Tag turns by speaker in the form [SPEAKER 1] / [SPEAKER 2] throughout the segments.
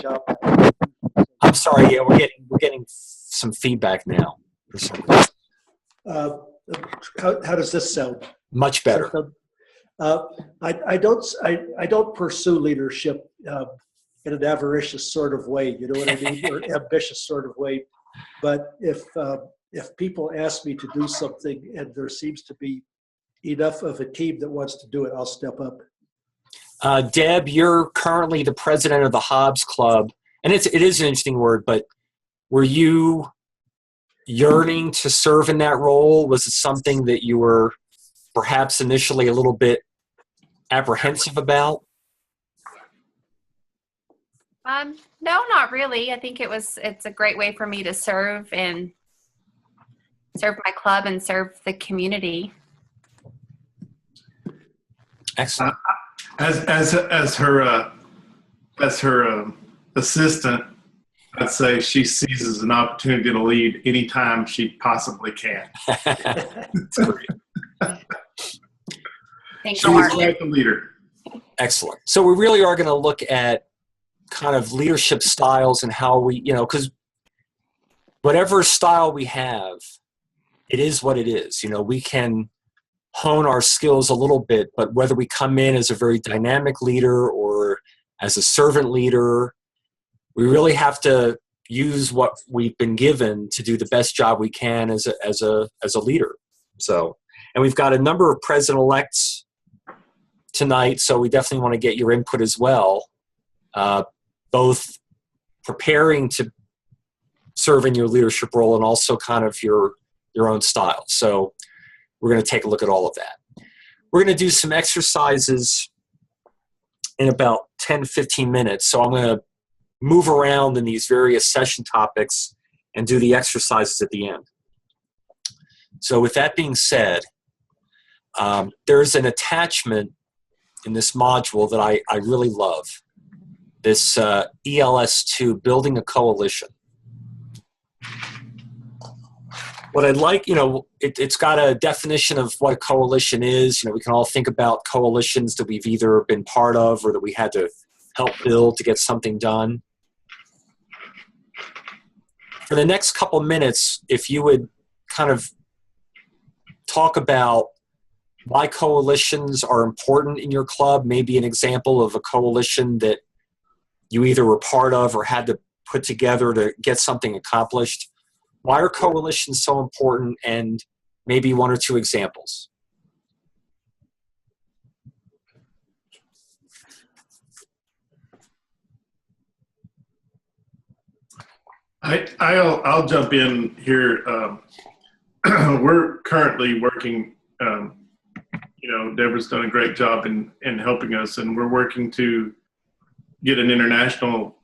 [SPEAKER 1] job.
[SPEAKER 2] I'm sorry. Yeah, we're getting some feedback now. For some reason.
[SPEAKER 1] Uh, how does this sound?
[SPEAKER 2] Much better.
[SPEAKER 1] I don't pursue leadership in an avaricious sort of way, you know what I mean, or ambitious sort of way. But if people ask me to do something and there seems to be enough of a team that wants to do it, I'll step up.
[SPEAKER 2] Deb, you're currently the president of the Hobbs Club, and it is an interesting word, but were you yearning to serve in that role? Was it something that you were perhaps initially a little bit apprehensive about?
[SPEAKER 3] No, not really. I think it's a great way for me to serve my club and serve the community.
[SPEAKER 2] Excellent.
[SPEAKER 4] As her assistant, I'd say she seizes an opportunity to lead anytime she possibly can.
[SPEAKER 3] Thanks,
[SPEAKER 4] She's
[SPEAKER 3] Mark.
[SPEAKER 4] like the leader.
[SPEAKER 2] Excellent. So we really are going to look at kind of leadership styles and how we, because whatever style we have, it is what it is. We can hone our skills a little bit, but whether we come in as a very dynamic leader or as a servant leader, we really have to use what we've been given to do the best job we can as a leader. So, and we've got a number of president-elects tonight, so we definitely want to get your input as well, both preparing to serve in your leadership role and also kind of your own style. So we're going to take a look at all of that. We're going to do some exercises in about 10, 15 minutes. So I'm going to move around in these various session topics and do the exercises at the end. So with that being said, there's an attachment in this module that I really love. This ELS2, Building a Coalition. What I'd like, it's got a definition of what a coalition is. We can all think about coalitions that we've either been part of or that we had to help build to get something done. For the next couple minutes, if you would kind of talk about why coalitions are important in your club, maybe an example of a coalition that you either were part of or had to put together to get something accomplished. Why are coalitions so important, and maybe one or two examples?
[SPEAKER 4] I'll jump in here. We're currently working, Deborah's done a great job in helping us, and we're working to get an international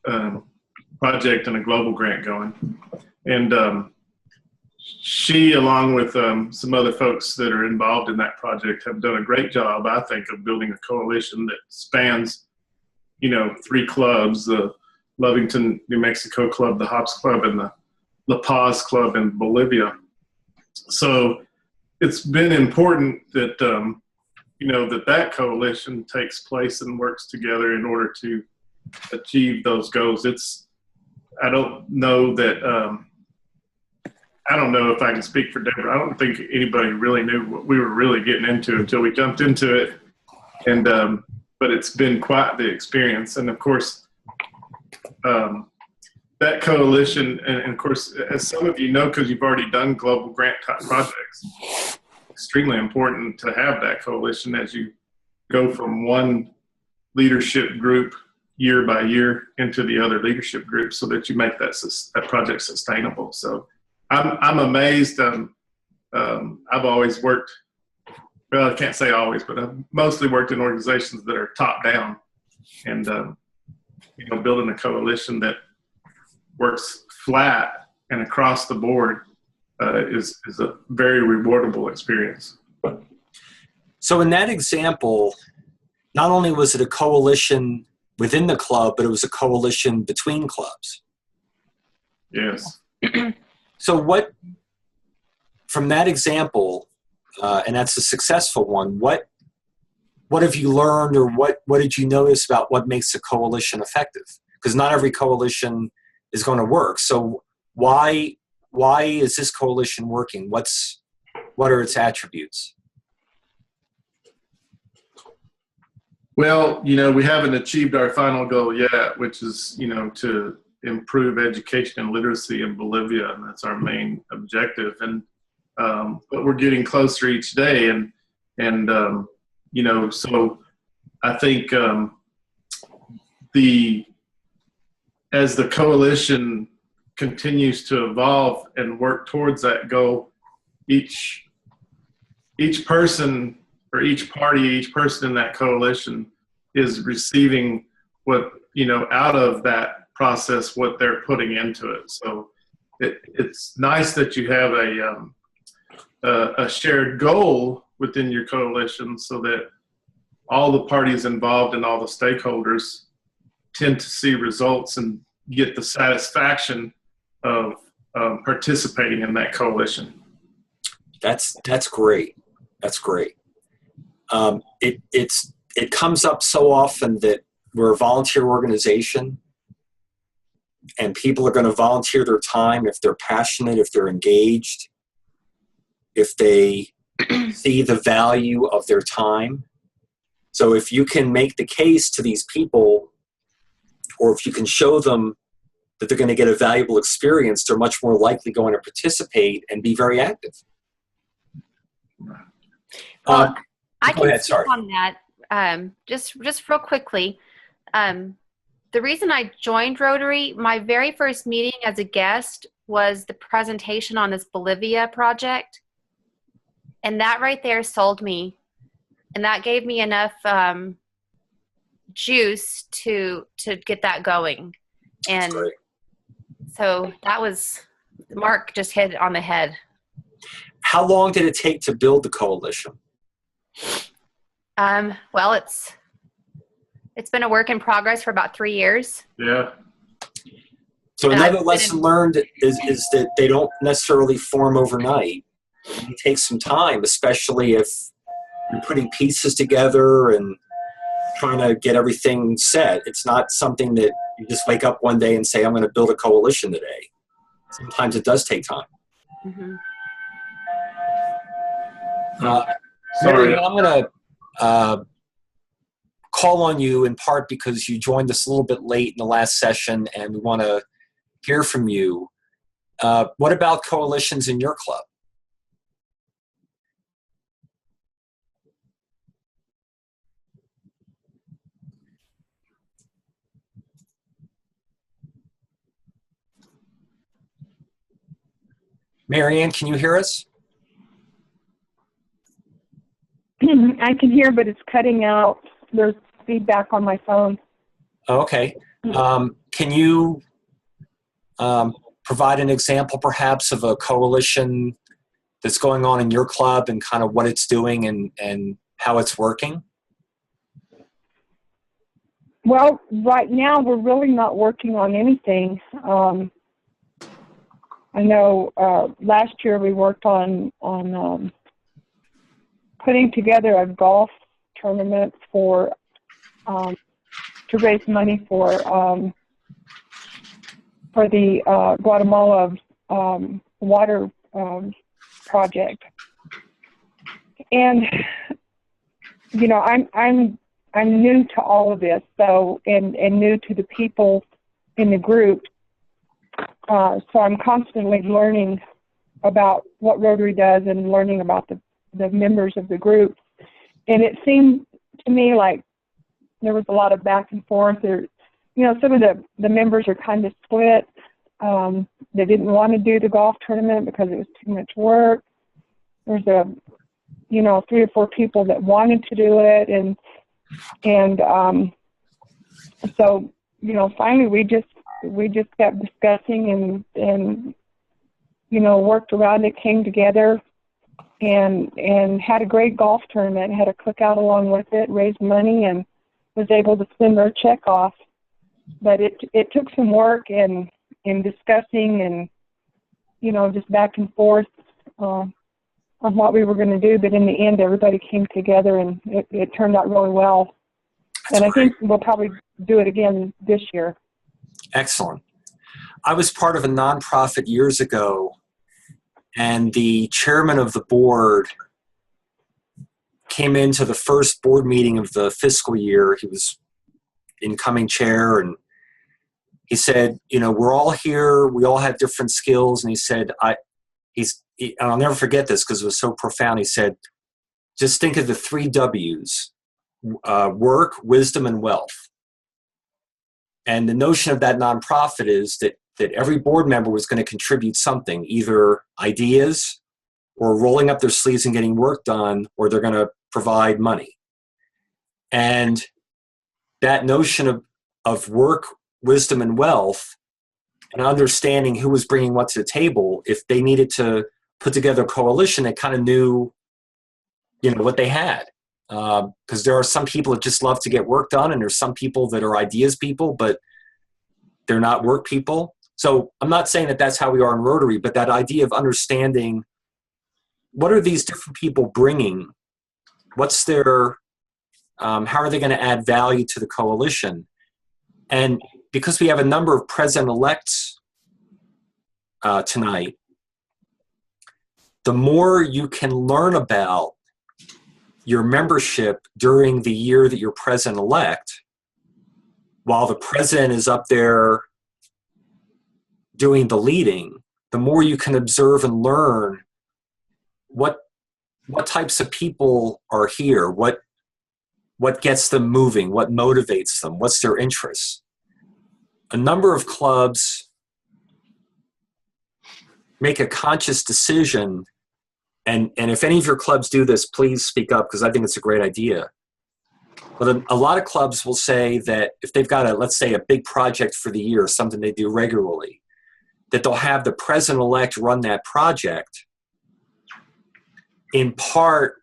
[SPEAKER 4] project and a global grant going. And she, along with some other folks that are involved in that project, have done a great job, I think, of building a coalition that spans, 3 clubs, the Lovington, New Mexico Club, the Hobbs Club, and the La Paz Club in Bolivia. So it's been important that, that coalition takes place and works together in order to achieve those goals. I don't know if I can speak for Deborah. I don't think anybody really knew what we were really getting into until we jumped into it. And, but it's been quite the experience. And of course, that coalition, and of course, as some of you know, because you've already done global grant type projects, extremely important to have that coalition as you go from one leadership group year by year into the other leadership groups, so that you make that project sustainable. So I'm amazed. I've always worked, well, I can't say always, but I've mostly worked in organizations that are top down, and building a coalition that works flat and across the board is a very rewardable experience.
[SPEAKER 2] So in that example, not only was it a coalition within the club, but it was a coalition between clubs.
[SPEAKER 4] Yes.
[SPEAKER 2] So what, from that example, and that's a successful one, what have you learned, or what did you notice about what makes a coalition effective? because not every coalition is going to work. So why is this coalition working? What are its attributes?
[SPEAKER 4] Well, you know, we haven't achieved our final goal yet, which is, you know, to improve education and literacy in Bolivia, and that's our main objective. And but we're getting closer each day, and you know, so I think as the coalition continues to evolve and work towards that goal, each person or each party, each person in that coalition is receiving what, you know, out of that process, what they're putting into it. So it's nice that you have a shared goal within your coalition, so that all the parties involved and all the stakeholders tend to see results and get the satisfaction of participating in that coalition.
[SPEAKER 2] That's great. That's great. It comes up so often that we're a volunteer organization, and people are going to volunteer their time if they're passionate, if they're engaged, if they see the value of their time. So if you can make the case to these people, or if you can show them that they're going to get a valuable experience, they're much more likely going to participate and be very active.
[SPEAKER 3] Well, I
[SPEAKER 2] go
[SPEAKER 3] can
[SPEAKER 2] ahead,
[SPEAKER 3] speak
[SPEAKER 2] sorry.
[SPEAKER 3] on that just real quickly. The reason I joined Rotary, my very first meeting as a guest was the presentation on this Bolivia project. And that right there sold me. And that gave me enough juice to get that going. And so that was, Mark just hit it on the head.
[SPEAKER 2] How long did it take to build the coalition?
[SPEAKER 3] Well, it's been a work in progress for about 3 years.
[SPEAKER 4] Yeah.
[SPEAKER 2] So another lesson learned is that they don't necessarily form overnight. It takes some time, especially if you're putting pieces together and trying to get everything set. It's not something that you just wake up one day and say, I'm going to build a coalition today. Sometimes it does take time.
[SPEAKER 3] Mm-hmm.
[SPEAKER 2] Sorry, I'm going to call on you in part because you joined us a little bit late in the last session, and we want to hear from you. What about coalitions in your club? Marianne, can you hear us?
[SPEAKER 5] I can hear, but it's cutting out. There's feedback on my phone.
[SPEAKER 2] Oh, okay. Can you provide an example, perhaps, of a coalition that's going on in your club and kind of what it's doing and how it's working?
[SPEAKER 5] Well, right now we're really not working on anything. I know last year we worked on putting together a golf tournament for to raise money for the Guatemala water project. And you know, I'm new to all of this, so and new to the people in the group. So I'm constantly learning about what Rotary does and learning about the members of the group. And it seemed to me like there was a lot of back and forth. There, you know, some of the members are kind of split. They didn't want to do the golf tournament because it was too much work. There's 3 or 4 people that wanted to do it, and so, you know, finally we just kept discussing and you know, worked around it, came together, and had a great golf tournament, had a cookout along with it, raised money, and was able to send their check off. But it took some work and discussing and, you know, just back and forth on what we were going to do. But in the end, everybody came together, and it turned out really well. And I think we'll probably do it again this year.
[SPEAKER 2] Excellent. I was part of a nonprofit years ago, and the chairman of the board came into the first board meeting of the fiscal year. He was incoming chair, and he said, we're all here. We all have different skills. And he said, I'll never forget this because it was so profound. He said, just think of the 3 W's, work, wisdom, and wealth. And the notion of that nonprofit is that every board member was going to contribute something, either ideas or rolling up their sleeves and getting work done, or they're going to provide money. And that notion of work, wisdom, and wealth, and understanding who was bringing what to the table, if they needed to put together a coalition, they kind of knew, what they had. Because there are some people that just love to get work done, and there's some people that are ideas people, but they're not work people. So I'm not saying that that's how we are in Rotary, but that idea of understanding what are these different people bringing, what's their, how are they going to add value to the coalition? And because we have a number of president-elects tonight, the more you can learn about your membership during the year that you're president-elect, while the president is up there doing the leading, the more you can observe and learn what types of people are here, what gets them moving, what motivates them, what's their interests. A number of clubs make a conscious decision, and if any of your clubs do this, please speak up because I think it's a great idea. But a lot of clubs will say that if they've got let's say a big project for the year, something they do regularly, that they'll have the president-elect run that project in part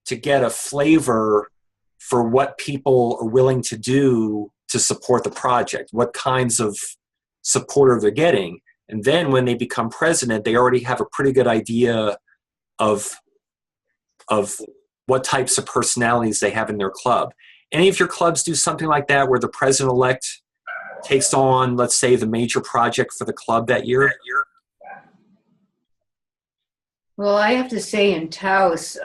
[SPEAKER 2] to get a flavor for what people are willing to do to support the project, what kinds of support they're getting. And then when they become president, they already have a pretty good idea of what types of personalities they have in their club. Any of your clubs do something like that where the president-elect takes on, let's say, the major project for the club that year?
[SPEAKER 6] Well, I have to say in Taos,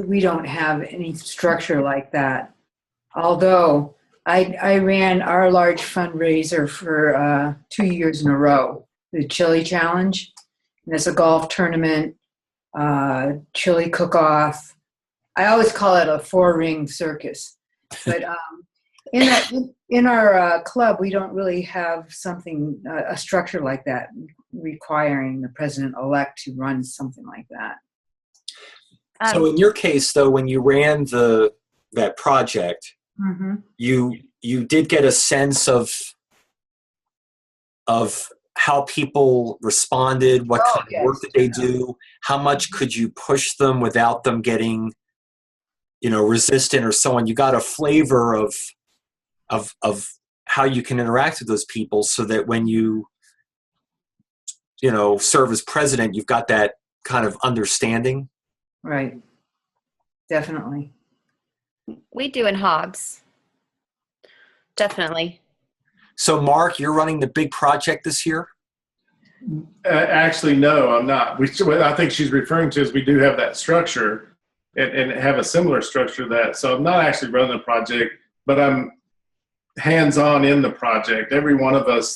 [SPEAKER 6] we don't have any structure like that. Although I ran our large fundraiser for 2 years in a row, the Chili Challenge. And it's a golf tournament, chili cook-off. I always call it a 4-ring circus. But in our club, we don't really have something, a structure like that, requiring the president-elect to run something like that.
[SPEAKER 2] So in your case, though, when you ran that project,
[SPEAKER 6] Mm-hmm.
[SPEAKER 2] you did get a sense of how people responded, what kind of work did they do, how much could you push them without them getting, resistant or so on. You got a flavor of how you can interact with those people so that when you serve as president, you've got that kind of understanding.
[SPEAKER 6] Right. Definitely.
[SPEAKER 3] We do in Hobbs. Definitely.
[SPEAKER 2] So, Mark, you're running the big project this year?
[SPEAKER 4] Actually, no, I'm not. What I think she's referring to is we do have that structure and have a similar structure to that. So I'm not actually running the project, but I'm hands-on in the project. Every one of us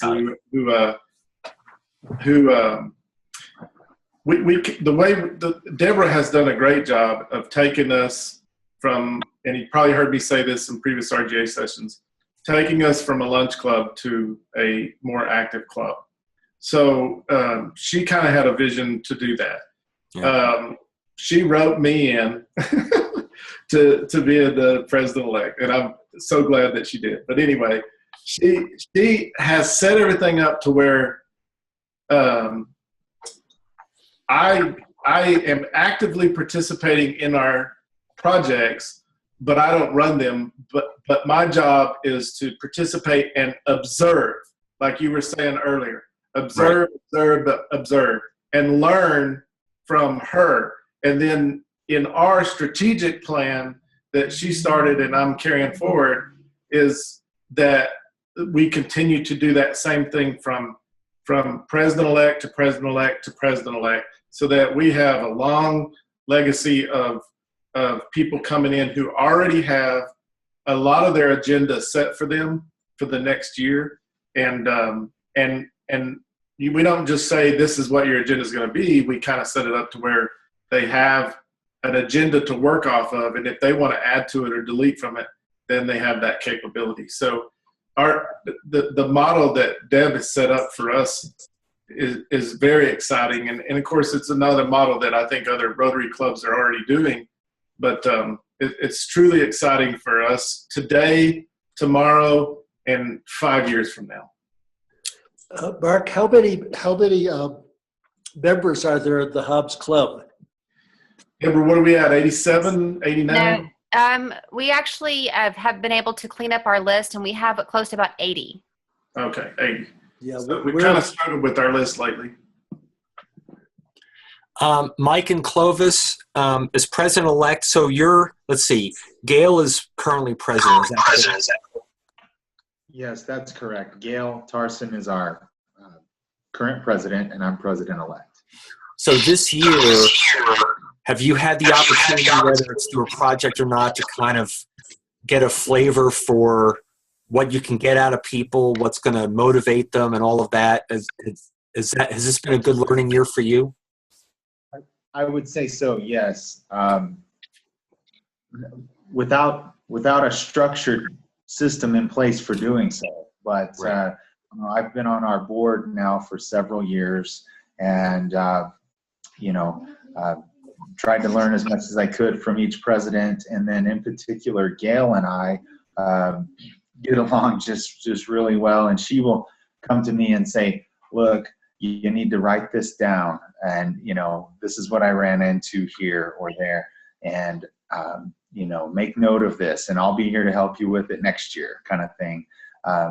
[SPEAKER 4] Deborah has done a great job of taking us from, and you probably heard me say this in previous RGA sessions, taking us from a lunch club to a more active club. So she kind of had a vision to do that. Yeah. She wrote me in to be the president-elect, and I'm so glad that she did. But anyway, she has set everything up to where I am actively participating in our projects, but I don't run them. But my job is to participate and observe, like you were saying earlier. Observe, right. observe, and learn from her. And then in our strategic plan that she started and I'm carrying forward is that we continue to do that same thing from president-elect to president-elect to president-elect, so that we have a long legacy of people coming in who already have a lot of their agenda set for them for the next year. And we don't just say, this is what your agenda is going to be. We kind of set it up to where they have an agenda to work off of. And if they want to add to it or delete from it, then they have that capability. So the model that Deb has set up for us is very exciting. And of course, it's another model that I think other Rotary clubs are already doing. But it's truly exciting for us today, tomorrow, and 5 years from now.
[SPEAKER 1] Mark, how many members are there at the Hobbs Club?
[SPEAKER 4] Amber, what are we at, 87, 89?
[SPEAKER 3] No, we actually have been able to clean up our list, and we have it close to about 80.
[SPEAKER 4] Okay, 80.
[SPEAKER 1] Yeah,
[SPEAKER 4] So we kind of struggled with our list lately.
[SPEAKER 2] Mike and Clovis, as president-elect, so let's see, Gail is currently president. Is that correct?
[SPEAKER 7] Yes, that's correct. Gail Tarson is our current president, and I'm president-elect.
[SPEAKER 2] So this year, have you had the opportunity, whether it's through a project or not, to kind of get a flavor for what you can get out of people, what's going to motivate them, and all of that? Has this been a good learning year for you?
[SPEAKER 7] I would say so, yes. Without a structured system in place for doing so. But
[SPEAKER 2] Right.
[SPEAKER 7] I've been on our board now for several years, and tried to learn as much as I could from each president. And then in particular, Gail and I get along just really well. And she will come to me and say, look, you need to write this down. And, this is what I ran into here or there. And, make note of this, and I'll be here to help you with it next year, kind of thing.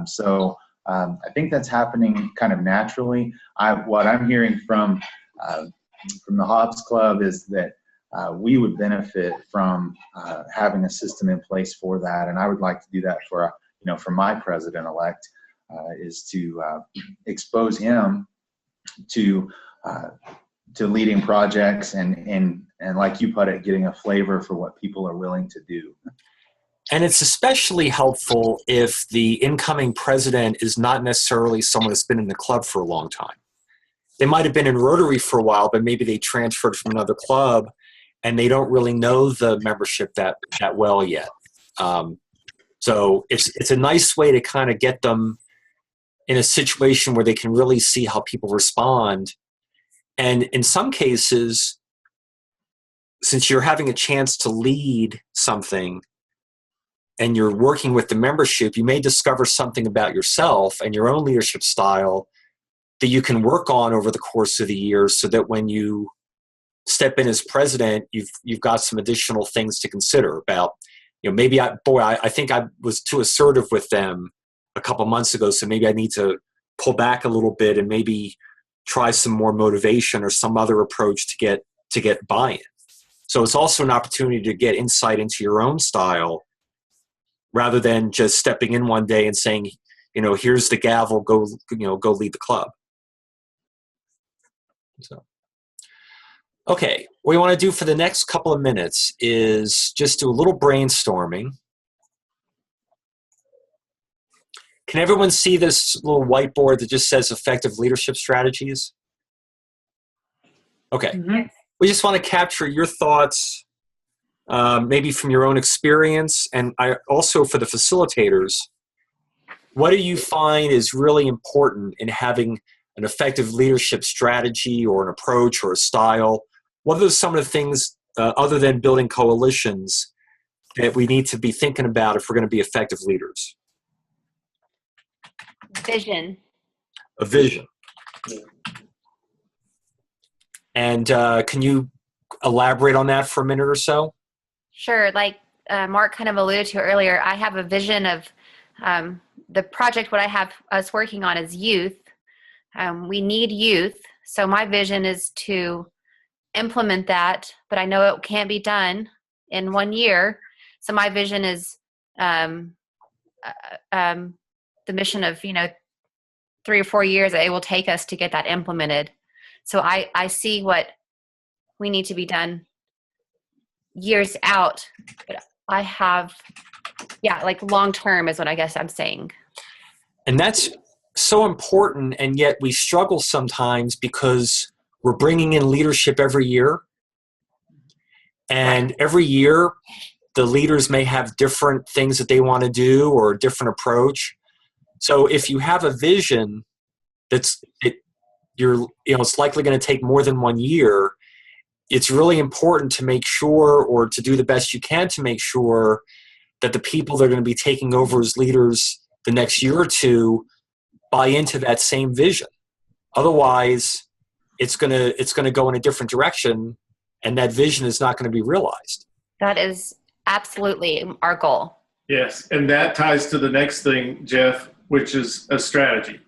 [SPEAKER 7] So I think that's happening kind of naturally. What I'm hearing from the Hobbs Club is that we would benefit from having a system in place for that, and I would like to do that for my president-elect, is to expose him to leading projects and like you put it, getting a flavor for what people are willing to do.
[SPEAKER 2] And it's especially helpful if the incoming president is not necessarily someone that's been in the club for a long time. They might have been in Rotary for a while, but maybe they transferred from another club and they don't really know the membership that well yet. So it's a nice way to kind of get them in a situation where they can really see how people respond. And in some cases, since you're having a chance to lead something and you're working with the membership, you may discover something about yourself and your own leadership style that you can work on over the course of the year, so that when you step in as president, you've got some additional things to consider about, maybe I think I was too assertive with them a couple months ago, so maybe I need to pull back a little bit and maybe try some more motivation or some other approach to get buy-in. So it's also an opportunity to get insight into your own style, rather than just stepping in one day and saying, here's the gavel, go lead the club. So, okay, what we want to do for the next couple of minutes is just do a little brainstorming. Can everyone see this little whiteboard that just says effective leadership strategies? Okay.
[SPEAKER 6] Mhm.
[SPEAKER 2] We just want to capture your thoughts, maybe from your own experience, and also for the facilitators, what do you find is really important in having an effective leadership strategy or an approach or a style? What are some of the things, other than building coalitions, that we need to be thinking about if we're going to be effective leaders?
[SPEAKER 3] Vision.
[SPEAKER 2] A vision. And can you elaborate on that for a minute or so?
[SPEAKER 3] Sure. Like Mark kind of alluded to earlier, I have a vision of the project. What I have us working on is youth. We need youth. So my vision is to implement that, but I know it can't be done in 1 year. So my vision is the mission of, 3 or 4 years that it will take us to get that implemented. So I see what we need to be done years out, but I have, like long term is what I guess I'm saying.
[SPEAKER 2] And that's so important, and yet we struggle sometimes because we're bringing in leadership every year. And every year, the leaders may have different things that they want to do or a different approach. So if you have a vision it's likely going to take more than 1 year, it's really important to make sure, or to do the best you can to make sure, that the people that are going to be taking over as leaders the next year or two buy into that same vision. Otherwise, it's going to go in a different direction, and that vision is not going to be realized.
[SPEAKER 3] That is absolutely our goal.
[SPEAKER 4] Yes, and that ties to the next thing, Jeff, which is a strategy.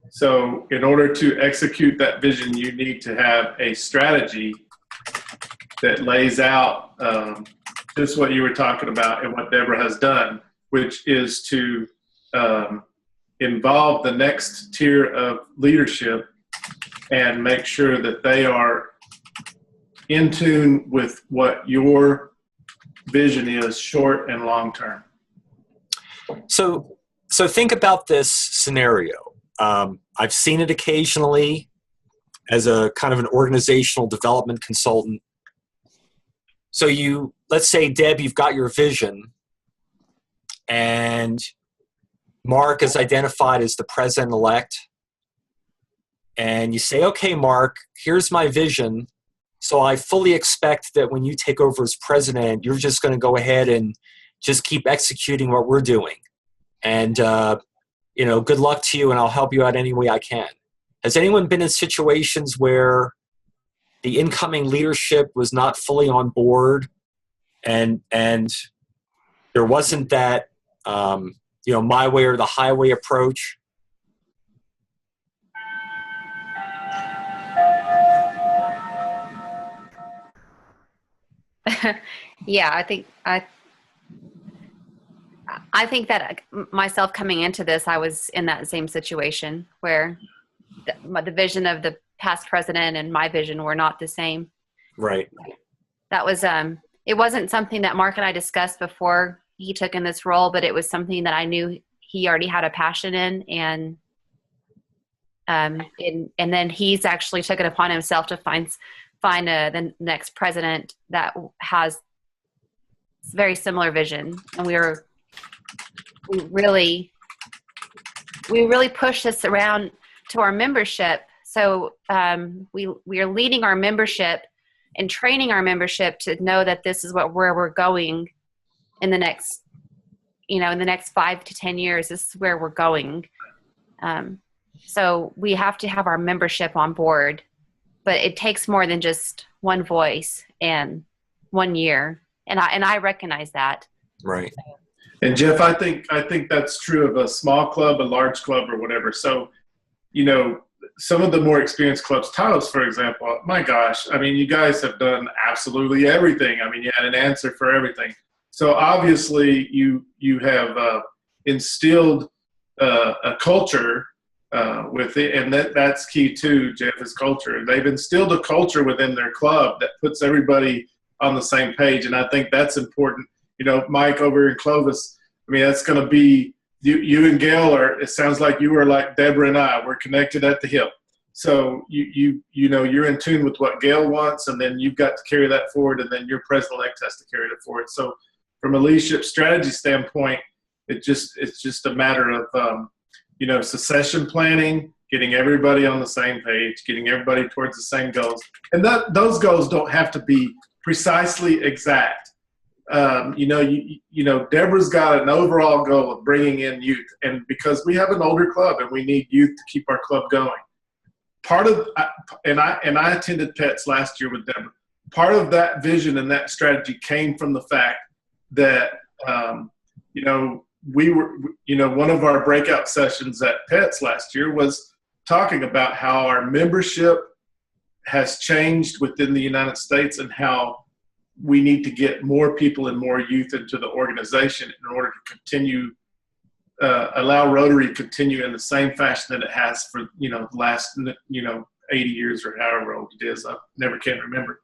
[SPEAKER 4] So in order to execute that vision, you need to have a strategy that lays out just what you were talking about and what Deborah has done, which is to involve the next tier of leadership and make sure that they are in tune with what your vision is, short and long term.
[SPEAKER 2] So think about this scenario. I've seen it occasionally as a kind of an organizational development consultant. So let's say, Deb, you've got your vision, and Mark is identified as the president-elect. And you say, okay, Mark, here's my vision. So I fully expect that when you take over as president, you're just going to go ahead and just keep executing what we're doing. And, good luck to you, and I'll help you out any way I can. Has anyone been in situations where the incoming leadership was not fully on board, and there wasn't that, my way or the highway approach?
[SPEAKER 3] Yeah, I think that myself coming into this, I was in that same situation where the vision of the past president and my vision were not the same.
[SPEAKER 2] Right.
[SPEAKER 3] That was, it wasn't something that Mark and I discussed before he took in this role, but it was something that I knew he already had a passion in, and then he's actually took it upon himself to find the next president that has very similar vision. And we really push this around to our membership. So we are leading our membership and training our membership to know that this is where we're going in the next 5 to 10 years. This is where we're going. So we have to have our membership on board, but it takes more than just one voice and 1 year. And I recognize that.
[SPEAKER 2] Right.
[SPEAKER 4] And Jeff, I think that's true of a small club, a large club, or whatever. So, some of the more experienced clubs, Taos, for example, my gosh, I mean, you guys have done absolutely everything. I mean, you had an answer for everything. So obviously you have instilled a culture with it, and that's key too, Jeff, is culture. They've instilled a culture within their club that puts everybody on the same page, and I think that's important. Mike over in Clovis, I mean, that's going to be you and Gail it sounds like you are like Deborah and I. We're connected at the hip. So you're in tune with what Gail wants, and then you've got to carry that forward, and then your president-elect has to carry it forward. So from a leadership strategy standpoint, it's just a matter of succession planning, getting everybody on the same page, getting everybody towards the same goals, and those goals don't have to be precisely exact. Deborah's got an overall goal of bringing in youth, and because we have an older club and we need youth to keep our club going. I attended PETS last year with Deborah. Part of that vision and that strategy came from the fact that we were, one of our breakout sessions at PETS last year was talking about how our membership has changed within the United States and how we need to get more people and more youth into the organization in order to continue allow Rotary to continue in the same fashion that it has for, the last, 80 years or however old it is. I never can remember.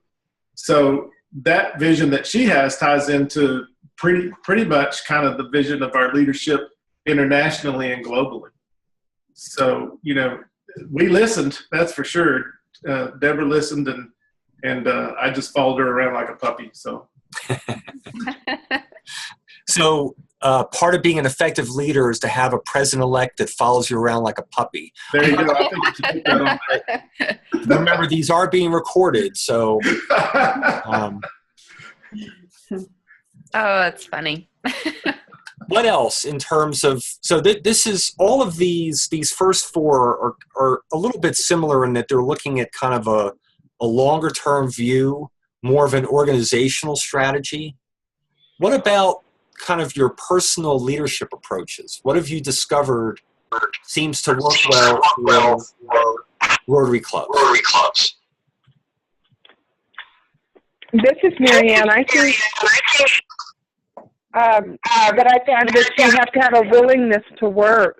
[SPEAKER 4] So that vision that she has ties into pretty much kind of the vision of our leadership internationally and globally. So, we listened, that's for sure. Deborah listened, and I just followed her around like a puppy. So,
[SPEAKER 2] So part of being an effective leader is to have a president-elect that follows you around like a puppy.
[SPEAKER 4] there you go. I think you should put that on there.
[SPEAKER 2] Remember, these are being recorded, so
[SPEAKER 3] Oh, that's funny.
[SPEAKER 2] what else in terms of, so this is, all of these first four are a little bit similar in that they're looking at kind of a longer term view, more of an organizational strategy. What about kind of your personal leadership approaches? What have you discovered seems to work well for Rotary clubs?
[SPEAKER 5] This is Marianne. I think that I found that you have to have a willingness to work.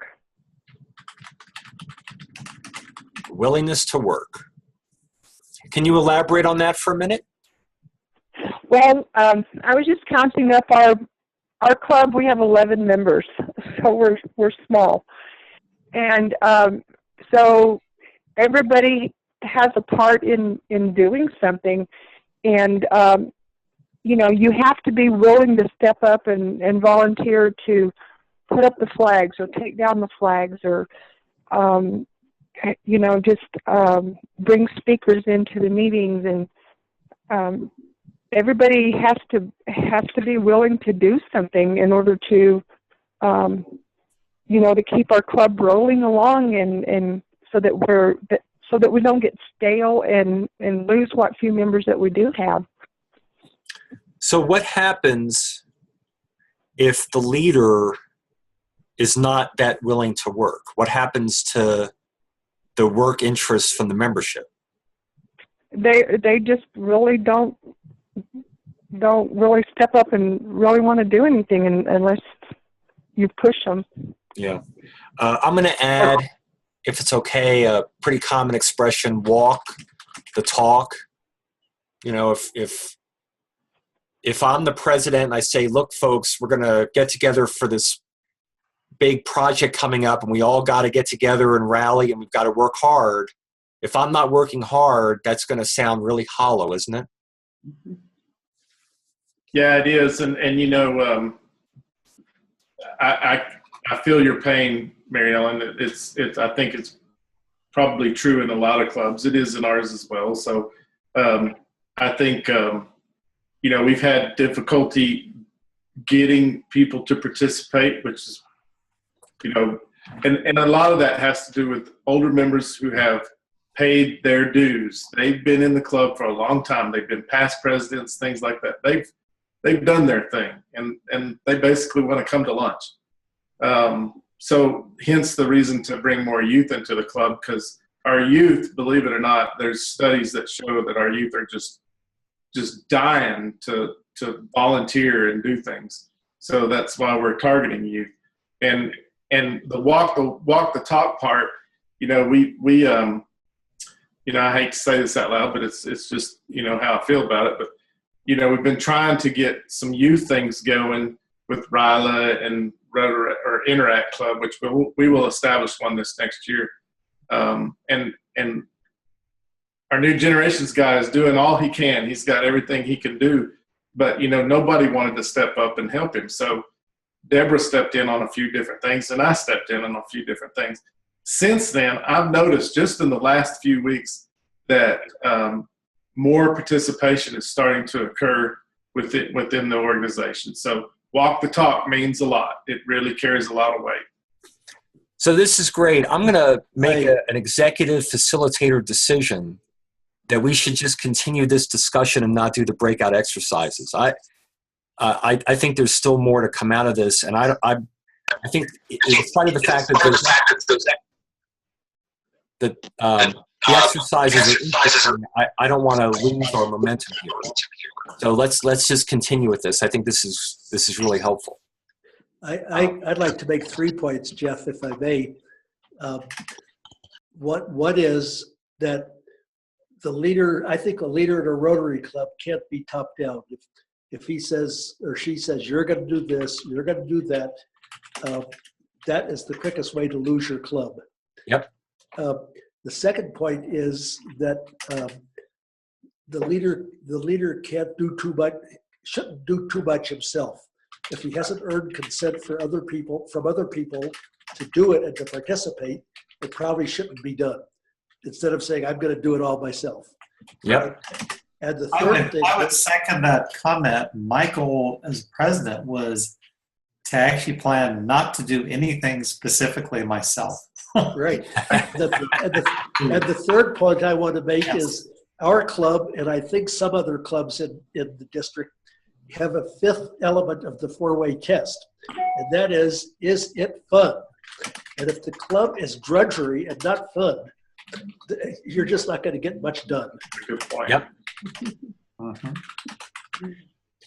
[SPEAKER 2] Willingness to work. Can you elaborate on that for a minute?
[SPEAKER 5] Well, I was just counting up our club. We have 11 members, so we're small, and so everybody has a part in doing something, and you have to be willing to step up and volunteer to put up the flags or take down the flags, or just bring speakers into the meetings, and everybody has to be willing to do something in order to to keep our club rolling along, and so that we don't get stale and lose what few members that we do have.
[SPEAKER 2] So what happens if the leader is not that willing to work? What happens to the work interest from the membership?
[SPEAKER 5] They just really don't really step up and really want to do anything unless you push them. Yeah.
[SPEAKER 2] I'm going to add, if it's okay, a pretty common expression: walk the talk. If I'm the president and I say, look, folks, we're going to get together for this big project coming up, and we all got to get together and rally, and we've got to work hard. If I'm not working hard, that's going to sound really hollow, isn't it?
[SPEAKER 4] Yeah, it is. And I feel your pain, Mary Ellen. I think it's probably true in a lot of clubs. It is in ours as well. So I think, we've had difficulty getting people to participate, which is, and a lot of that has to do with older members who have paid their dues. They've been in the club for a long time. They've been past presidents, things like that. They've done their thing, and they basically want to come to lunch. So hence the reason to bring more youth into the club, because our youth, believe it or not, there's studies that show that our youth are just dying to volunteer and do things. So that's why we're targeting youth. And the walk the talk part, we I hate to say this out loud, but it's just, how I feel about it. But, we've been trying to get some youth things going with RILA and Rotary or Interact Club, which we will establish one this next year. And our new generations guy is doing all he can. He's got everything he can do, but nobody wanted to step up and help him. So Deborah stepped in on a few different things, and I stepped in on a few different things. Since then, I've noticed just in the last few weeks that more participation is starting to occur within the organization. So walk the talk means a lot. It really carries a lot of weight.
[SPEAKER 2] So this is great. I'm going to make an executive facilitator decision that we should just continue this discussion and not do the breakout exercises. I think there's still more to come out of this, and I think in spite of the fact that the exercises are interesting, I don't want to lose our momentum here. So let's just continue with this. I think this is really helpful.
[SPEAKER 1] I'd like to make 3 points, Jeff, if I may. What is that the leader, I think a leader in a Rotary Club can't be top down. If he says or she says, you're going to do this, you're going to do that, that is the quickest way to lose your club.
[SPEAKER 2] Yep.
[SPEAKER 1] The second point is that the leader can't do too much, shouldn't do too much himself. If he hasn't earned consent from other people to do it and to participate, it probably shouldn't be done. Instead of saying, I'm going to do it all myself.
[SPEAKER 2] Yep.
[SPEAKER 1] And the third thing,
[SPEAKER 8] I would second that comment. Michael, as president, was to actually plan not to do anything specifically myself.
[SPEAKER 1] right. And the third point I want to make is our club, and I think some other clubs in the district, have a fifth element of the four-way test, and that is it fun? And if the club is drudgery and not fun, you're just not going to get much done.
[SPEAKER 4] Good point.
[SPEAKER 2] Yep.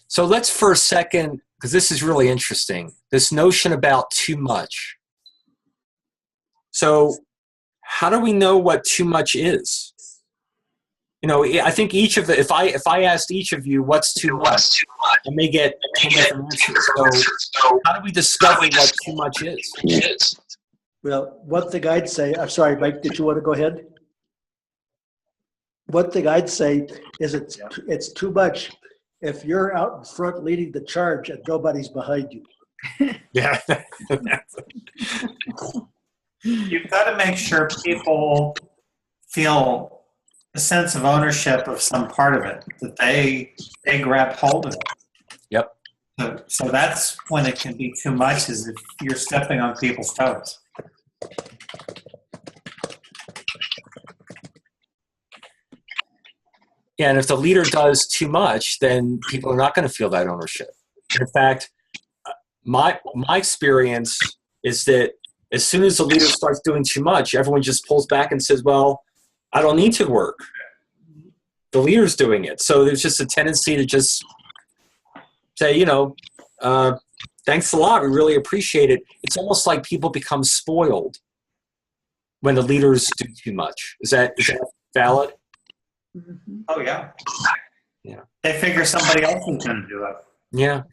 [SPEAKER 2] So let's for a second, because this is really interesting, this notion about too much. So how do we know what too much is? You know, I think each of the, if I asked each of you what's too much, I may get 10 different answers. So how do we discover what too much is?
[SPEAKER 1] Well, one thing I'd say, I'm sorry, Mike, did you want to go ahead? One thing I'd say is it's too much if you're out in front leading the charge and nobody's behind you.
[SPEAKER 2] Yeah.
[SPEAKER 8] You've got to make sure people feel a sense of ownership of some part of it, that they grab hold of it.
[SPEAKER 2] Yep.
[SPEAKER 8] So that's when it can be too much, is if you're stepping on people's toes.
[SPEAKER 2] Yeah, and if the leader does too much, then people are not going to feel that ownership. In fact, my experience is that as soon as the leader starts doing too much, everyone just pulls back and says, well, I don't need to work. The leader's doing it. So there's just a tendency to just say, you know, thanks a lot. We really appreciate it. It's almost like people become spoiled when the leaders do too much. Is that valid?
[SPEAKER 8] Oh, yeah.
[SPEAKER 2] Yeah.
[SPEAKER 8] They figure somebody else is going to do it.
[SPEAKER 2] Yeah.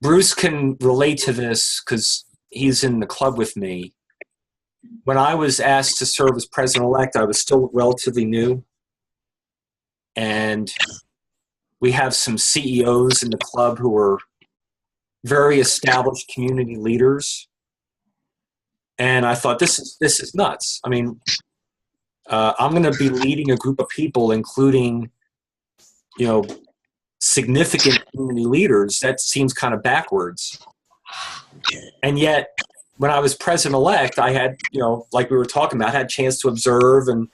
[SPEAKER 2] Bruce can relate to this because he's in the club with me. When I was asked to serve as president-elect, I was still relatively new. And we have some CEOs in the club who are very established community leaders. And I thought, this is nuts. I mean, I'm going to be leading a group of people, including, you know, significant community leaders. That seems kind of backwards. And yet, when I was president-elect, I had, you know, like we were talking about, had a chance to observe and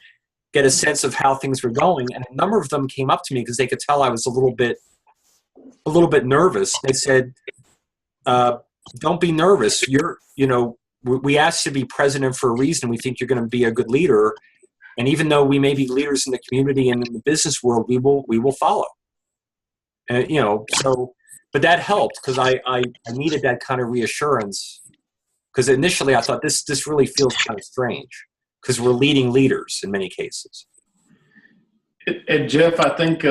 [SPEAKER 2] get a sense of how things were going. And a number of them came up to me because they could tell I was a little bit nervous. They said, don't be nervous. We asked you to be president for a reason. We think you're going to be a good leader. And even though we may be leaders in the community and in the business world, we will follow. And, you know, so, but that helped because I needed that kind of reassurance. Because initially I thought this really feels kind of strange because we're leading leaders in many cases.
[SPEAKER 4] And Jeff, I think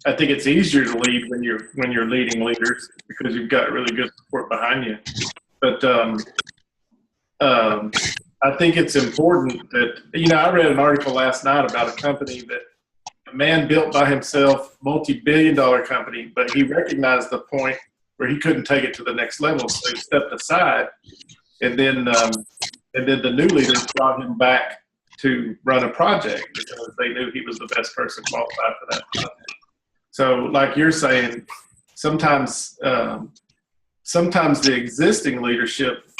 [SPEAKER 4] it's easier to lead when you're leading leaders because you've got really good support behind you. But I think it's important that, you know, I read an article last night about a company that a man built by himself, multi-billion-dollar company, but he recognized the point where he couldn't take it to the next level, so he stepped aside, and then the new leaders brought him back to run a project because they knew he was the best person qualified for that project. So, like you're saying, sometimes the existing leadership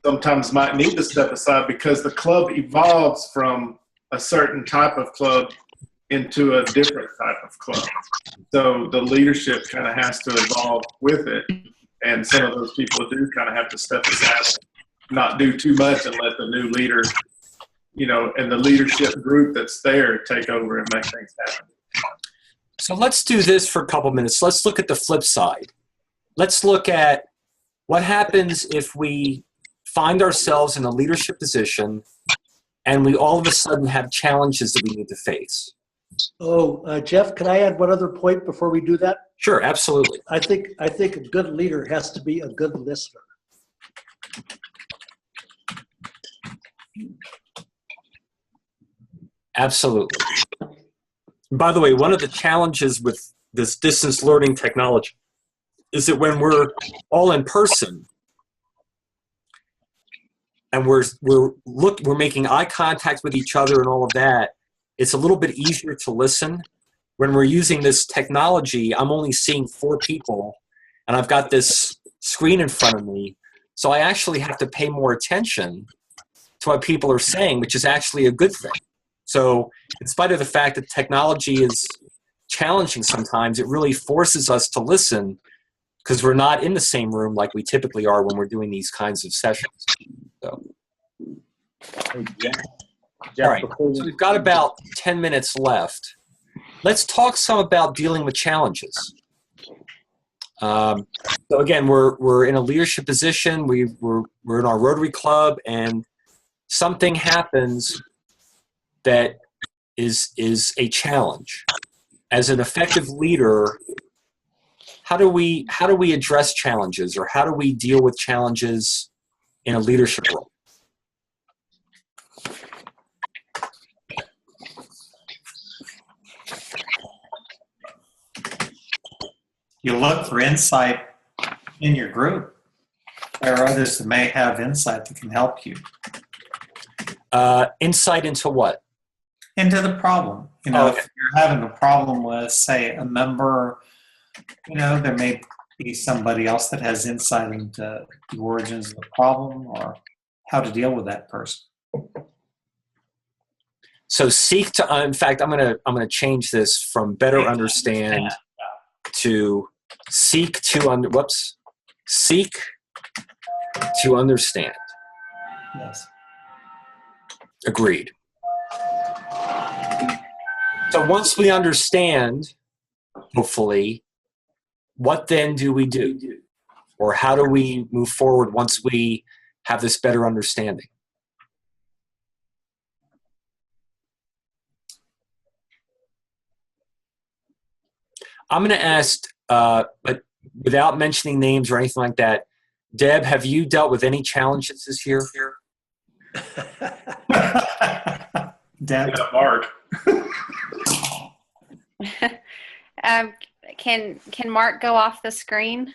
[SPEAKER 4] sometimes might need to step aside because the club evolves from a certain type of club into a different type of club. So the leadership kind of has to evolve with it. And some of those people do kind of have to step aside, not do too much and let the new leader, you know, and the leadership group that's there take over and make things happen.
[SPEAKER 2] So let's do this for a couple minutes. Let's look at the flip side. Let's look at what happens if we find ourselves in a leadership position and we all of a sudden have challenges that we need to face.
[SPEAKER 1] Oh, Jeff, can I add one other point before we do that?
[SPEAKER 2] Sure, absolutely.
[SPEAKER 1] I think a good leader has to be a good listener.
[SPEAKER 2] Absolutely. By the way, one of the challenges with this distance learning technology is that when we're all in person and we're making eye contact with each other and all of that, it's a little bit easier to listen. When we're using this technology, I'm only seeing 4 people and I've got this screen in front of me. So I actually have to pay more attention to what people are saying, which is actually a good thing. So in spite of the fact that technology is challenging sometimes, it really forces us to listen because we're not in the same room like we typically are when we're doing these kinds of sessions. So. All right, so we've got about 10 minutes left. Let's talk some about dealing with challenges. So again, we're in a leadership position. We're in our Rotary Club, and something happens that is a challenge. As an effective leader, how do we address challenges, or how do we deal with challenges in a leadership role?
[SPEAKER 8] You look for insight in your group. There are others that may have insight that can help you.
[SPEAKER 2] Insight into what?
[SPEAKER 8] Into the problem. You know, if you're having a problem with, say, a member, you know, there may be somebody else that has insight into the origins of the problem or how to deal with that person.
[SPEAKER 2] So seek to. In fact, I'm gonna change this from better understand to seek to seek to understand.
[SPEAKER 8] Yes.
[SPEAKER 2] Agreed. So once we understand, hopefully, what then do we do? Or how do we move forward once we have this better understanding? I'm going to ask, but without mentioning names or anything like that, Deb, have you dealt with any challenges this year?
[SPEAKER 8] Deb?
[SPEAKER 4] Yeah, Mark.
[SPEAKER 3] Can Mark go off the screen?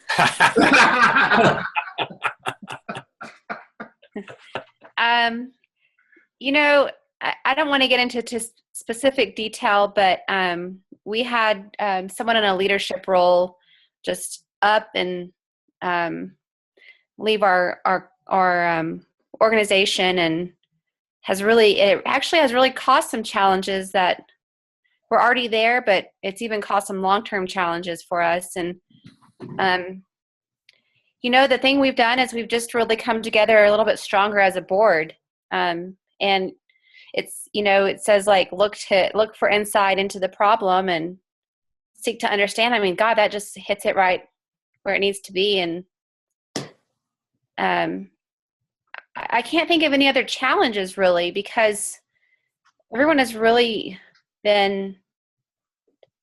[SPEAKER 3] You know, I don't want to get into specific detail, but we had someone in a leadership role just up and leave our organization, and it actually has really caused some challenges that were already there, but it's even caused some long-term challenges for us. And you know, the thing we've done is we've just really come together a little bit stronger as a board. And it's, you know, it says like, look for insight into the problem and seek to understand. I mean, God, that just hits it right where it needs to be. And I can't think of any other challenges really, because everyone has really been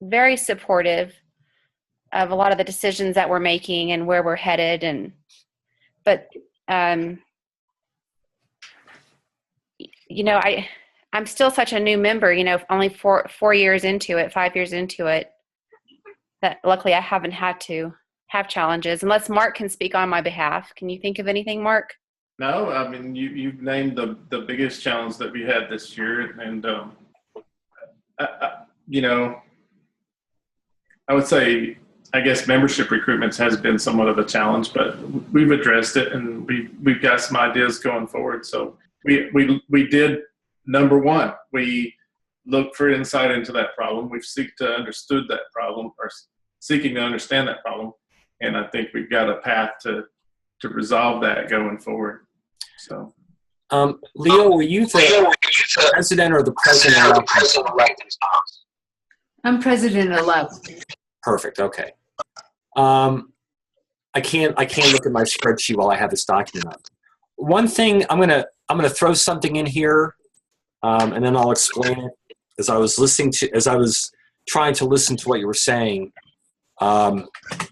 [SPEAKER 3] very supportive of a lot of the decisions that we're making and where we're headed. But you know, I'm still such a new member, you know, only 4 years into it, 5 years into it, that luckily I haven't had to have challenges, unless Mark can speak on my behalf. Can you think of anything, Mark?
[SPEAKER 4] No, I mean, you've named the biggest challenge that we had this year. And, you know, I would say, I guess membership recruitments has been somewhat of a challenge, but we've addressed it, and we've got some ideas going forward. So we did number one. We looked for insight into that problem. We've seeking to understand that problem, and I think we've got a path to resolve that going forward. So,
[SPEAKER 2] Leo, were you the president or the president-elect?
[SPEAKER 6] I'm president-elect.
[SPEAKER 2] Perfect. Okay. I can't look at my spreadsheet while I have this document up. One thing I'm gonna throw something in here, and then I'll explain it. As I was trying to listen to what you were saying,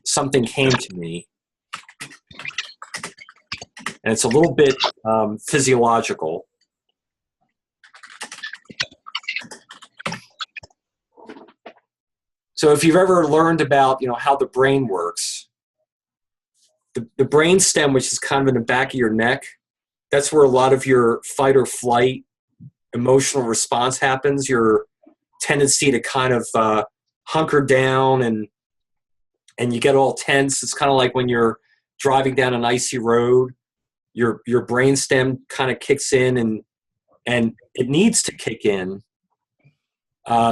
[SPEAKER 2] something came to me, and it's a little bit physiological. So if you've ever learned about, how the brain works, the brain stem, which is kind of in the back of your neck, that's where a lot of your fight or flight emotional response happens. Your tendency to kind of hunker down and you get all tense. It's kind of like when you're driving down an icy road, your brain stem kind of kicks in and it needs to kick in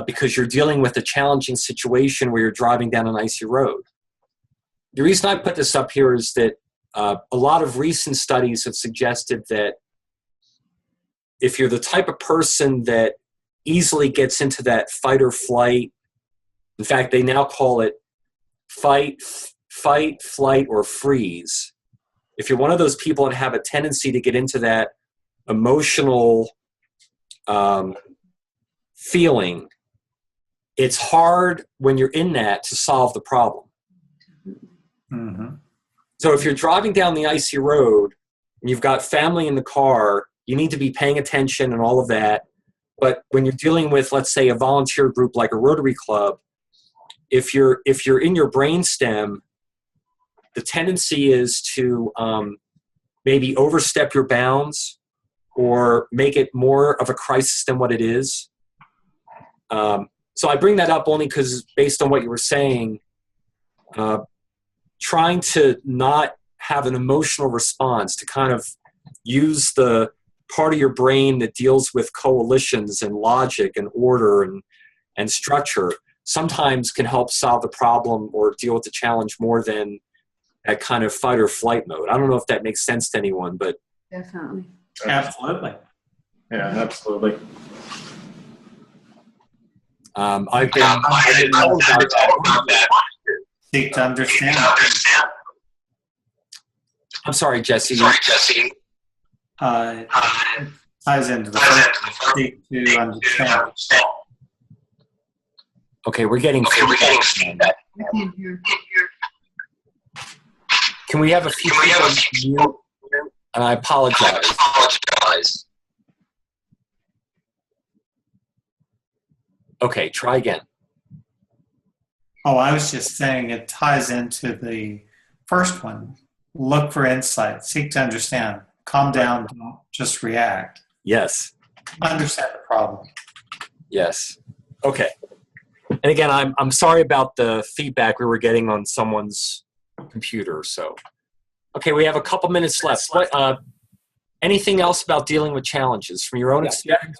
[SPEAKER 2] because you're dealing with a challenging situation where you're driving down an icy road. The reason I put this up here is that a lot of recent studies have suggested that if you're the type of person that easily gets into that fight or flight, in fact, they now call it fight, flight, or freeze. If you're one of those people that have a tendency to get into that emotional feeling, it's hard when you're in that to solve the problem.
[SPEAKER 8] Mm-hmm.
[SPEAKER 2] So if you're driving down the icy road and you've got family in the car, you need to be paying attention and all of that. But when you're dealing with, let's say, a volunteer group like a Rotary Club, if you're in your brainstem, the tendency is to maybe overstep your bounds or make it more of a crisis than what it is. So I bring that up only because, based on what you were saying, trying to not have an emotional response, to kind of use the part of your brain that deals with coalitions and logic and order and structure, sometimes can help solve the problem or deal with the challenge more than that kind of fight or flight mode. I don't know if that makes sense to anyone, but
[SPEAKER 6] Definitely.
[SPEAKER 8] Absolutely.
[SPEAKER 4] Yeah, absolutely.
[SPEAKER 2] I've been told about that.
[SPEAKER 8] Seek to understand.
[SPEAKER 2] I'm sorry, Jesse.
[SPEAKER 8] Ties into the first. Seek to understand.
[SPEAKER 2] Okay, we're getting feedback.
[SPEAKER 6] I can't hear.
[SPEAKER 2] Can we have a few people mute? And I apologize. Okay, try again.
[SPEAKER 8] Oh, I was just saying it ties into the first one. Look for insight. Seek to understand. Calm down. Don't just react.
[SPEAKER 2] Yes.
[SPEAKER 8] Understand the problem.
[SPEAKER 2] Yes. Okay. And again, I'm sorry about the feedback we were getting on someone's computer. So, okay, we have a couple minutes left. Anything else about dealing with challenges from your own experience?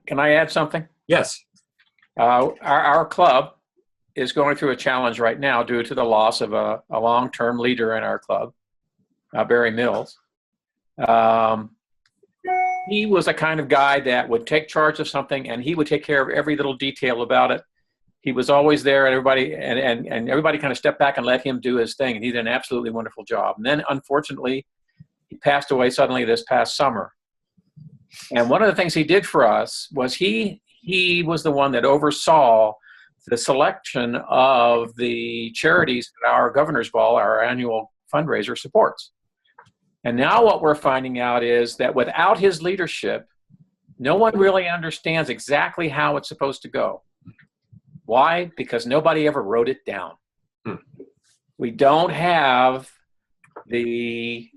[SPEAKER 9] Can I add something?
[SPEAKER 2] Yes.
[SPEAKER 9] Our club is going through a challenge right now due to the loss of a long-term leader in our club, Barry Mills. He was a kind of guy that would take charge of something and he would take care of every little detail about it. He was always there, and everybody kind of stepped back and let him do his thing, and he did an absolutely wonderful job. And then, unfortunately, he passed away suddenly this past summer. And one of the things he did for us was he was the one that oversaw the selection of the charities that our Governor's Ball, our annual fundraiser, supports. And now what we're finding out is that without his leadership, no one really understands exactly how it's supposed to go. Why? Because nobody ever wrote it down. We don't have the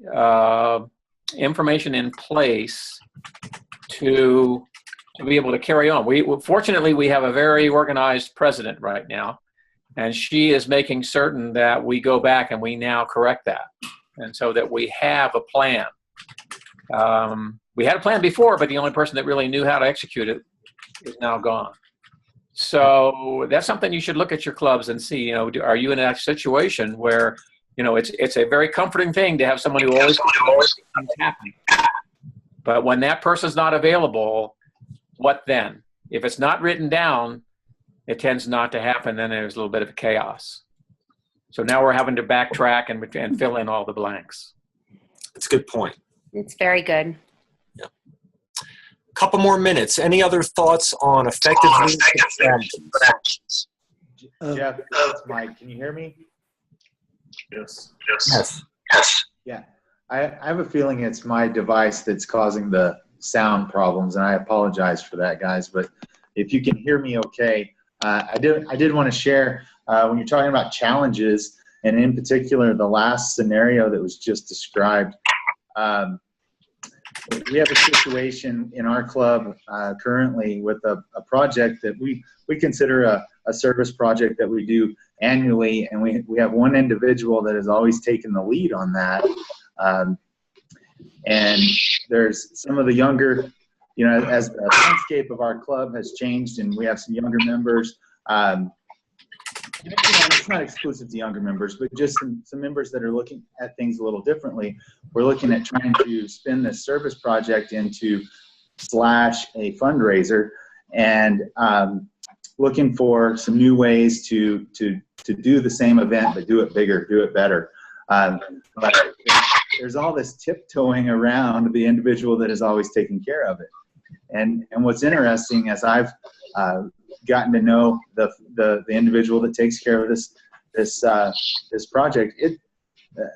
[SPEAKER 9] information in place to be able to carry on. Fortunately, we have a very organized president right now, and she is making certain that we go back and we now correct that, and so that we have a plan. We had a plan before, but the only person that really knew how to execute it is now gone. So that's something you should look at your clubs and see, are you in that situation where, it's a very comforting thing to have someone who always things happening. But when that person's not available, what then? If it's not written down, it tends not to happen. Then there's a little bit of chaos. So now we're having to backtrack and fill in all the blanks.
[SPEAKER 2] That's a good point.
[SPEAKER 3] It's very good.
[SPEAKER 2] Couple more minutes. Any other thoughts on effective leadership strategies?
[SPEAKER 7] Jeff, it's Mike. Can you hear me?
[SPEAKER 4] Yes.
[SPEAKER 2] Yes.
[SPEAKER 7] Yeah. I have a feeling it's my device that's causing the sound problems, and I apologize for that, guys. But if you can hear me okay, I did want to share when you're talking about challenges, and in particular the last scenario that was just described. We have a situation in our club currently with a project that we consider a service project that we do annually, and we have one individual that has always taken the lead on that. And there's some of the younger, as the landscape of our club has changed and we have some younger members, it's not exclusive to younger members, but just some members that are looking at things a little differently. We're looking at trying to spin this service project into / a fundraiser, and looking for some new ways to do the same event, but do it bigger, do it better. But there's all this tiptoeing around the individual that is always taking care of it. And what's interesting, as I've gotten to know the individual that takes care of this project,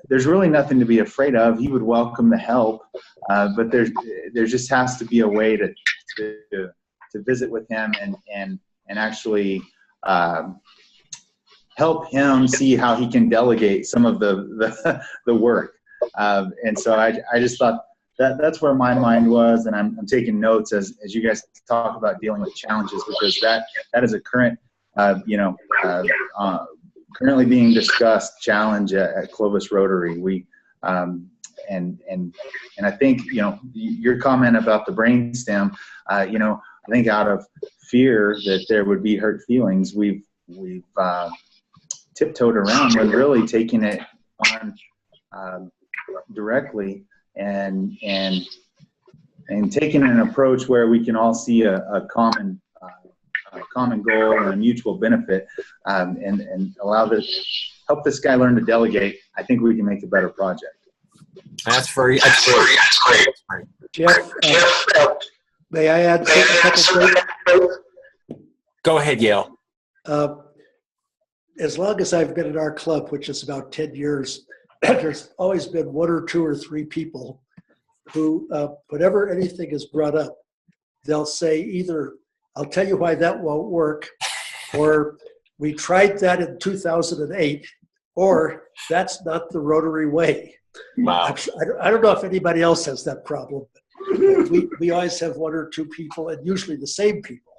[SPEAKER 7] there's really nothing to be afraid of. He would welcome the help, but there just has to be a way to visit with him and actually help him see how he can delegate some of the work. And so I just thought that's where my mind was, and I'm taking notes as you guys talk about dealing with challenges, because that is a current, currently being discussed challenge at Clovis Rotary. We and I think your comment about the brainstem, I think out of fear that there would be hurt feelings, we've tiptoed around when really taking it on directly and taking an approach where we can all see a common goal and a mutual benefit, and help this guy learn to delegate. I think we can make a better project.
[SPEAKER 2] That's great.
[SPEAKER 1] Jeff, may I add a couple things?
[SPEAKER 2] Go ahead, Yale.
[SPEAKER 1] As long as I've been in our club, which is about 10 years, there's always been one or two or three people who, whenever anything is brought up, they'll say either, "I'll tell you why that won't work," or "We tried that in 2008," or "That's not the Rotary way."
[SPEAKER 2] Wow.
[SPEAKER 1] I don't know if anybody else has that problem, but we always have one or two people, and usually the same people.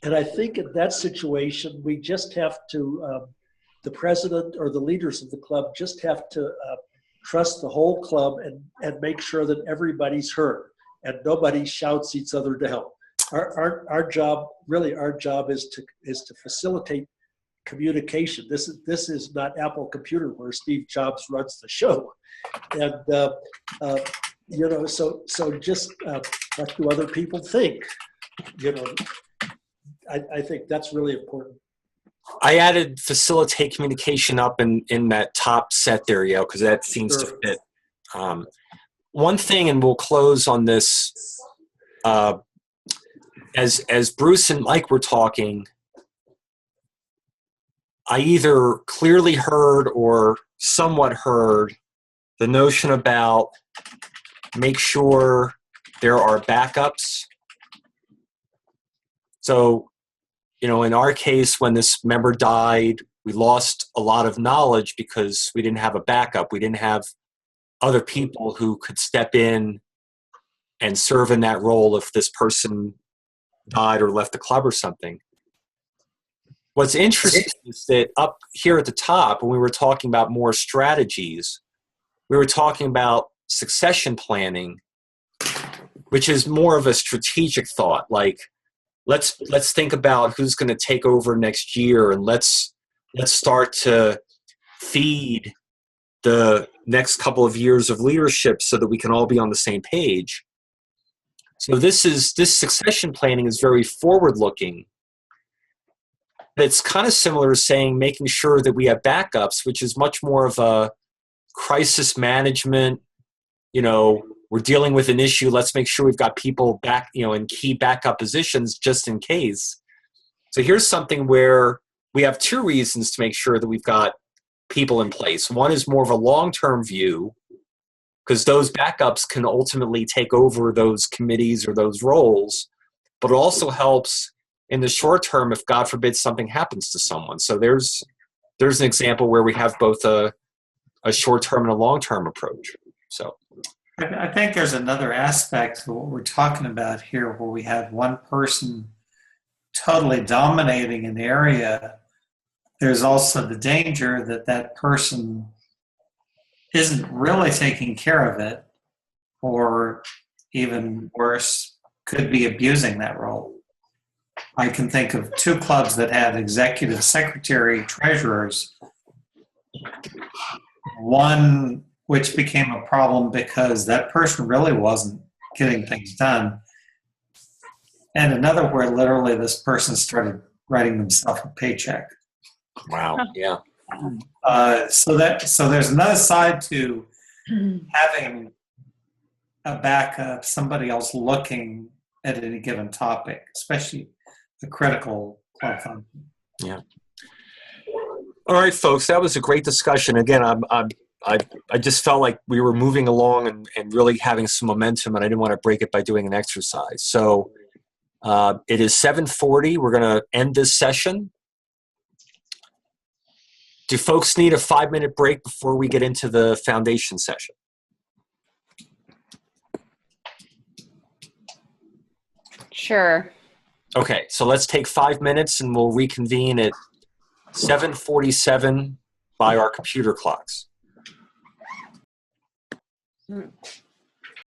[SPEAKER 1] And I think in that situation, we just have to, the president or the leaders of the club just have to trust the whole club and make sure that everybody's heard and nobody shouts each other down. Our job is to facilitate communication. This is not Apple Computer where Steve Jobs runs the show, and so just what do other people think? I think that's really important.
[SPEAKER 2] I added facilitate communication up in that top set there, because that seems to fit. One thing, and we'll close on this. As Bruce and Mike were talking, I either clearly heard or somewhat heard the notion about make sure there are backups. So, in our case, when this member died, we lost a lot of knowledge because we didn't have a backup. We didn't have other people who could step in and serve in that role if this person died or left the club or something. What's interesting is that up here at the top, when we were talking about more strategies, we were talking about succession planning, which is more of a strategic thought. Like, let's think about who's going to take over next year, and let's start to feed the next couple of years of leadership so that we can all be on the same page. So this succession planning is very forward-looking, it's kind of similar to saying making sure that we have backups, which is much more of a crisis management. We're dealing with an issue. Let's make sure we've got people back, in key backup positions just in case. So here's something where we have two reasons to make sure that we've got people in place. One is more of a long-term view, because those backups can ultimately take over those committees or those roles, but it also helps in the short term if, God forbid, something happens to someone. So there's an example where we have both a short-term and a long-term approach. So
[SPEAKER 8] I think there's another aspect to what we're talking about here where we have one person totally dominating an area. There's also the danger that that person isn't really taking care of it, or even worse, could be abusing that role. I can think of 2 clubs that had executive secretary treasurers. One which became a problem because that person really wasn't getting things done. And another where literally this person started writing themselves a paycheck.
[SPEAKER 2] wow, yeah.
[SPEAKER 8] So there's another side to having a backup, somebody else looking at any given topic, especially the critical club function.
[SPEAKER 2] Yeah. All right, folks, that was a great discussion. Again, I just felt like we were moving along and really having some momentum, and I didn't want to break it by doing an exercise. So it is 7:40. We're going to end this session. Do folks need a 5-minute break before we get into the foundation session?
[SPEAKER 3] Sure.
[SPEAKER 2] Okay, so let's take 5 minutes and we'll reconvene at 7:47 by our computer clocks.